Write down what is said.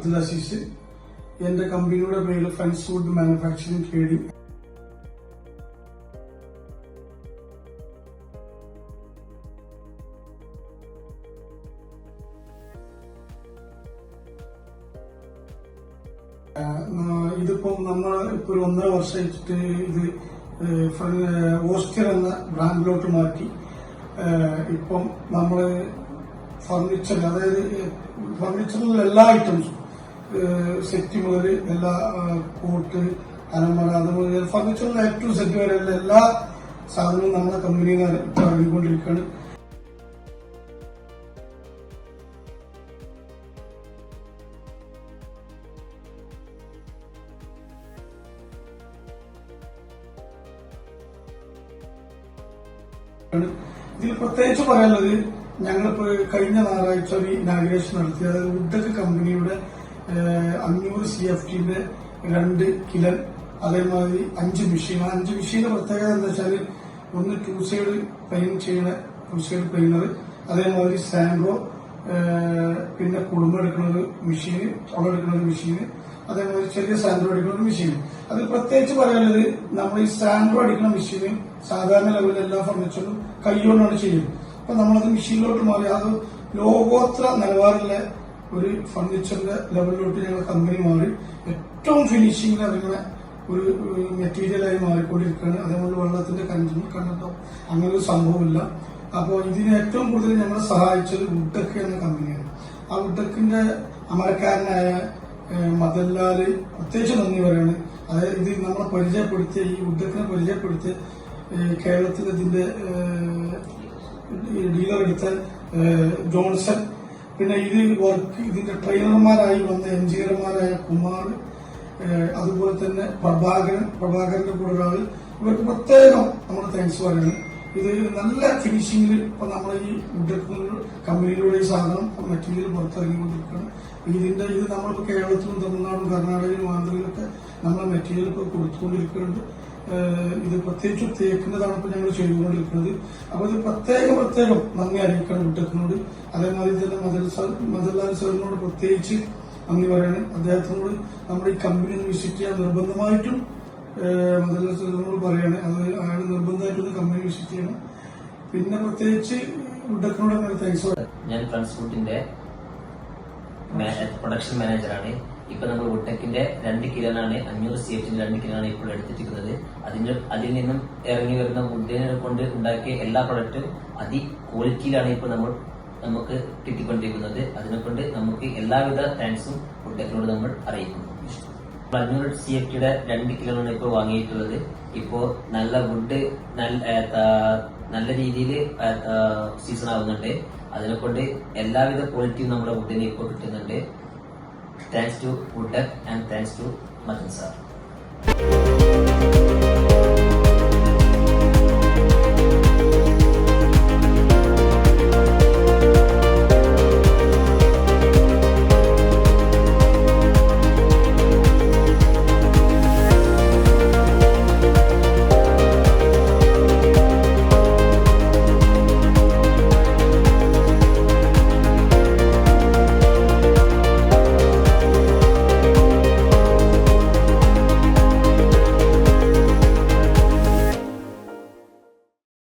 അബ്ദുൽ അസീസ്. എന്റെ കമ്പനിയുടെ പേര് ഫ്രണ്ട്സ് വുഡ് മാനുഫാക്ചറിംഗ് ട്രേഡിംഗ്. ഇതിപ്പം നമ്മൾ ഇപ്പൊ 1.5 വർഷമായിട്ട് ഇത് ഓസ്കർ എന്ന ബ്രാൻഡിലോട്ട് മാറ്റി. ഇപ്പം നമ്മള് ഫർണിച്ചർ, അതായത് ഫർണിച്ചറിലുള്ള എല്ലാ ഐറ്റംസും, സെറ്റ് മുതൽ എല്ലാ കോട്ട്, അലമറ, അതുപോലെ ഫർണിച്ചറിന്റെ ഏറ്റവും സെറ്റ് വരെയുള്ള എല്ലാ സാധനവും നമ്മുടെ കമ്പനിയിൽ നിന്ന് ഇപ്പൊ ഇറങ്ങിക്കൊണ്ടിരിക്കുകയാണ്. ഇതിൽ പ്രത്യേകിച്ച് പറയാനുള്ളത്, ഞങ്ങളിപ്പോ കഴിഞ്ഞ ഞായറാഴ്ച ഒരു ഇനാഗ്രേഷൻ നടത്തി. അതായത് വുഡക്ക് കമ്പനിയുടെ 500 CFTന്റെ 2 കിലൻ, അതേമാതിരി 5 മെഷീൻ. 5 മെഷീന്റെ പ്രത്യേകത എന്താ വെച്ചാൽ, ഒന്ന് 2 സൈഡ് പെയിന്റ് ചെയ്യുന്ന 2 സൈഡ് പെയിനർ, അതേമാതിരി സാൻഡ്രോ, പിന്നെ കുടുംബം ഒരു മെഷീന്, തുളെടുക്കുന്ന ഒരു മെഷീന്, അതേമാതിരി ചെറിയ സാൻഡ്രോ അടിക്കുന്ന ഒരു മെഷീൻ. അതിൽ പ്രത്യേകിച്ച് പറയാനുള്ളത്, നമ്മൾ ഈ സാൻഡ്രോ അടിക്കുന്ന മെഷീന് സാധാരണ ലെവലിൽ എല്ലാ ഫർണിച്ചറും കൈകൊണ്ടാണ് ചെയ്യുന്നത്. അപ്പൊ നമ്മളത് മെഷീനിലോട്ട് മാറി അത് ലോകോത്തര നിലവാരമുള്ള ഒരു ഫർണിച്ചറിന്റെ ലെവലിലോട്ട് ഞങ്ങൾ കമ്പനി മാറി ഏറ്റവും ഫിനിഷിംഗിൽ ഇറങ്ങുന്ന ഒരു മെറ്റീരിയലായി മാറിക്കൊണ്ടിരിക്കുകയാണ്. അതേപോലെ വെള്ളത്തിന്റെ കണ്ടോ അങ്ങനെ ഒരു സംഭവമില്ല. അപ്പോൾ ഇതിന് ഏറ്റവും കൂടുതൽ ഞങ്ങളെ സഹായിച്ചത് വുഡക്ക് എന്ന കമ്പനിയാണ്. ആ വുഡക്കിന്റെ അമരക്കാരനായ മദൻലാല് പ്രത്യേകിച്ച് നന്ദി പറയാണ്. അതായത് ഇത് നമ്മളെ പരിചയപ്പെടുത്തിയ, ഈ വുഡക്കിനെ പരിചയപ്പെടുത്തിയ കേരളത്തിൽ ഇതിന്റെ ഡീലർ എടുത്ത ജോൺസൺ, പിന്നെ ഇതിന്റെ ട്രെയിനർമാരായി വന്ന എഞ്ചിനീയർമാരായ കുമാർ, അതുപോലെ തന്നെ പ്രഭാകരന്റെ കൂടെ ഒരാൾ. ഇവർക്ക് പ്രത്യേകം നമ്മൾ താങ്ക്സ് പറയാണ്. ഇത് നല്ല ഫിനിഷിംഗിൽ ഇപ്പൊ നമ്മൾ ഈ വുഡക്ക് കമ്പനിയിലൂടെ ഈ സാധനം മെറ്റീരിയൽ പുറത്തിറങ്ങിക്കൊണ്ടിരിക്കുകയാണ്. ഇത് നമ്മളിപ്പോ കേരളത്തിലും തമിഴ്നാടും കർണാടകയിലും ആന്ധ്രയിലൊക്കെ നമ്മളെ മെറ്റീരിയൽ ഇപ്പൊ കൊടുത്തുകൊണ്ടിരിക്കുന്നുണ്ട്. ഇത് പ്രത്യേകിച്ച് തേക്കുന്നതാണ് ഇപ്പൊ ഞങ്ങൾ ചെയ്തുകൊണ്ടിരിക്കുന്നത്. അപ്പൊ ഇത് പ്രത്യേകം നന്ദി അറിയിക്കണം വുഡക്കിനോട്. അതേമാതിരി തന്നെ മദൻലാൽ സാറിനോട് പ്രത്യേകിച്ച് നന്ദി പറയാണ്. അദ്ദേഹത്തിനോട് നമ്മുടെ ഈ കമ്പനി വിസിറ്റ് ചെയ്യാൻ നിർബന്ധമായിട്ടും മദൻലാൽ സാറിനോട് പറയാണ്. അത് അയാൾ നിർബന്ധമായിട്ടൊന്ന് കമ്പനി വിസിറ്റ് ചെയ്യണം. പിന്നെ പ്രത്യേകിച്ച് വുഡക്കിനോട് അങ്ങനെ താങ്ക്സ്. ഞാൻ ഫ്രണ്ട്സ് വുഡിന്റെ പ്രൊഡക്ഷൻ മാനേജറാണ്. ഇപ്പൊ നമ്മൾ വുഡക്കിന്റെ 2 കിലോനാണ്, 500 CFTന്റെ 2 കിലോനാണ് ഇപ്പോൾ എടുത്തിരിക്കുന്നത്. അതിൽ നിന്നും ഇറങ്ങി വരുന്ന വുഡിനെ കൊണ്ട് ഉണ്ടാക്കിയ എല്ലാ പ്രൊഡക്റ്റും ക്വാളിറ്റിയിലാണ് ഇപ്പോൾ നമുക്ക് കിട്ടിക്കൊണ്ടിരിക്കുന്നത്. അതിനെക്കൊണ്ട് നമുക്ക് എല്ലാവിധ താങ്ക്സും വുഡക്കിനോട് നമ്മൾ അറിയിക്കുന്നു. 500 CFTയുടെ 2 കിലോനാണ് ഇപ്പോൾ വാങ്ങിയിട്ടുള്ളത്. ഇപ്പോ നല്ല വുഡ് നല്ല രീതിയിൽ സീസൺ ആവുന്നുണ്ട്. അതിനെക്കൊണ്ട് എല്ലാവിധ ക്വാളിറ്റിയും നമ്മുടെ വുഡിന് ഇപ്പോൾ കിട്ടുന്നുണ്ട്. Thanks to Woodduck and thanks to Madan sir.